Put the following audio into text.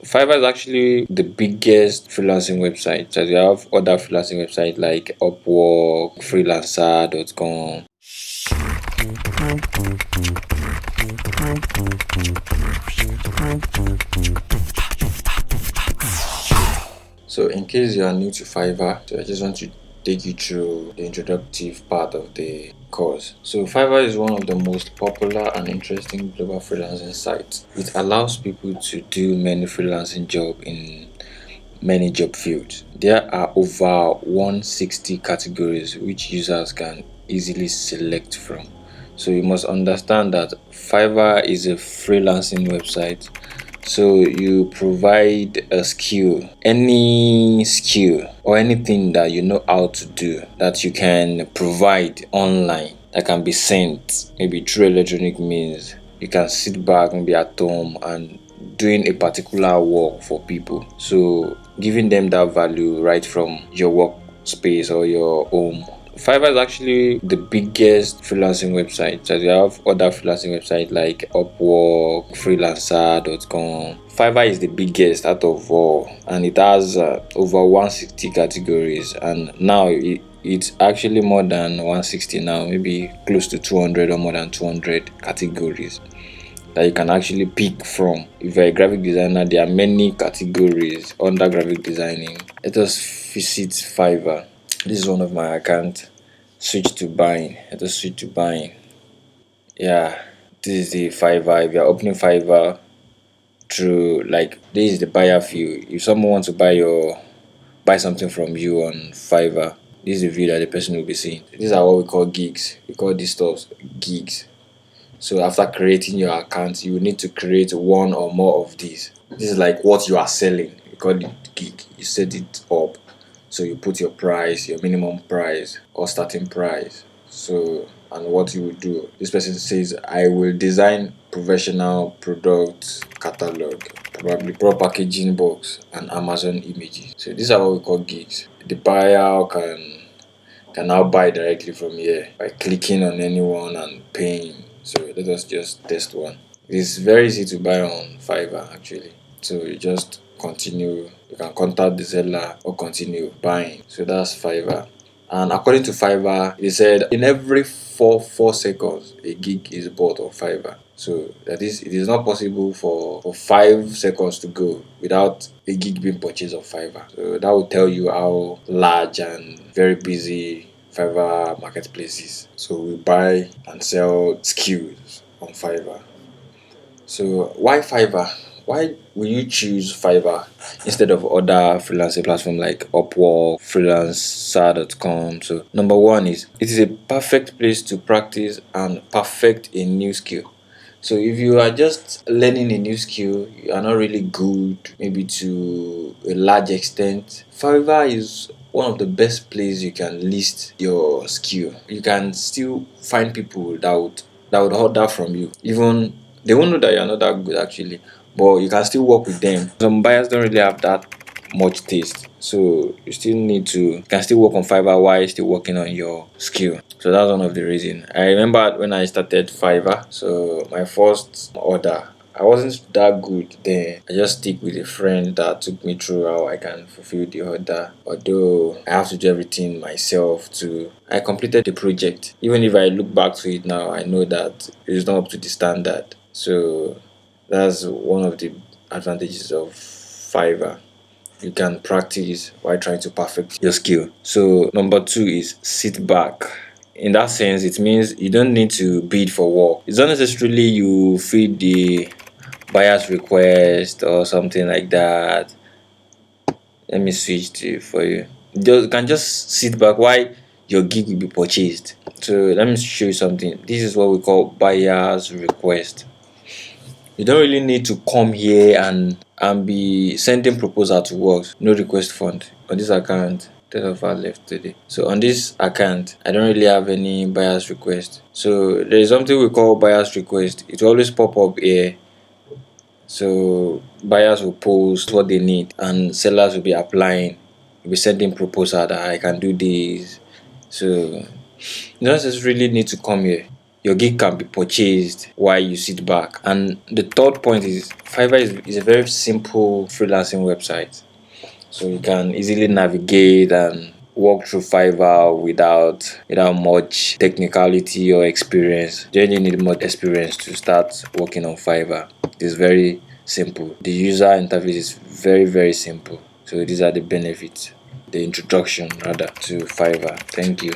Fiverr is actually the biggest freelancing website. So you have other freelancing websites like Upwork, freelancer.com. So in case you are new to Fiverr, so I just want to take you through the introductive part of the course. So Fiverr is one of the most popular and interesting global freelancing sites. It allows people to do many freelancing jobs in many job fields. There are over 160 categories which users can easily select from. So you must understand that Fiverr is a freelancing website. So you provide a skill, any skill or anything that you know how to do that you can provide online that can be sent maybe through electronic means. You can sit back maybe at home and doing a particular work for people. So giving them that value right from your workspace or your home. Fiverr is actually the biggest freelancing website. So you have other freelancing websites like Upwork, freelancer.com. Fiverr is the biggest out of all, and it has over 160 categories. And now it's actually more than 160 now, maybe close to 200 or more than 200 categories that you can actually pick from. If you're a graphic designer, there are many categories under graphic designing. Let us visit Fiverr. This is one of my accounts. Switch to buying. Let us switch to buying. Yeah, this is the Fiverr. If you're opening Fiverr through, like, this is the buyer view. If someone wants to buy something from you on Fiverr, this is the view that the person will be seeing. These are what we call gigs. We call these stuff gigs. So after creating your account, you need to create one or more of these. This is like what you are selling. You call it gig. You set it up. So you put your price, your minimum price or starting price. So, and what you will do. This person says, I will design professional product catalog, probably pro packaging box and Amazon images. So these are what we call gigs. The buyer can now buy directly from here by clicking on anyone and paying. So let us just test one. It's very easy to buy on Fiverr actually. So you just continue, you can contact the seller or continue buying. So that's Fiverr. And according to Fiverr, they said in every four seconds a gig is bought on Fiverr. So that is, it is not possible for 5 seconds to go without a gig being purchased on Fiverr. So that will tell you how large and very busy Fiverr marketplace is. So we buy and sell skills on Fiverr. So why Fiverr? Why will you choose Fiverr instead of other freelancing platforms like Upwork, freelancer.com? So number one is it is a perfect place to practice and perfect a new skill. So if you are just learning a new skill, you are not really good, maybe to a large extent, Fiverr is one of the best places you can list your skill. You can still find people that would order from you. Even they won't know that you're not that good actually, but you can still work with them. Some buyers don't really have that much taste, so you still need to, you can still work on Fiverr while still working on your skill. So that's one of the reasons. I remember when I started Fiverr, so my first order, I wasn't that good then. I just stick with a friend that took me through how I can fulfill the order. Although I have to do everything myself too. I completed the project. Even if I look back to it now, I know that it is not up to the standard. So that's one of the advantages of Fiverr. You can practice while trying to perfect your skill. So number two is sit back. In that sense, it means you don't need to bid for work. It's not necessarily you feed the buyer's request or something like that. Let me switch to for you. You can just sit back while your gig will be purchased. So let me show you something. This is what we call buyer's request. You don't really need to come here and be sending proposal to work. No request fund on this account. 10 of our left today. So on this account, I don't really have any buyer's request. So there is something we call buyer's request. It will always pop up here. So buyers will post what they need and sellers will be applying. Will be sending proposal that I can do this. So you don't necessarily need to come here. your gig can be purchased while you sit back. And the third point is Fiverr is a very simple freelancing website. So you can easily navigate and walk through Fiverr without much technicality or experience. You don't need much experience to start working on Fiverr. It's very simple. The user interface is very simple. So these are the benefits, the introduction rather, to Fiverr. Thank you.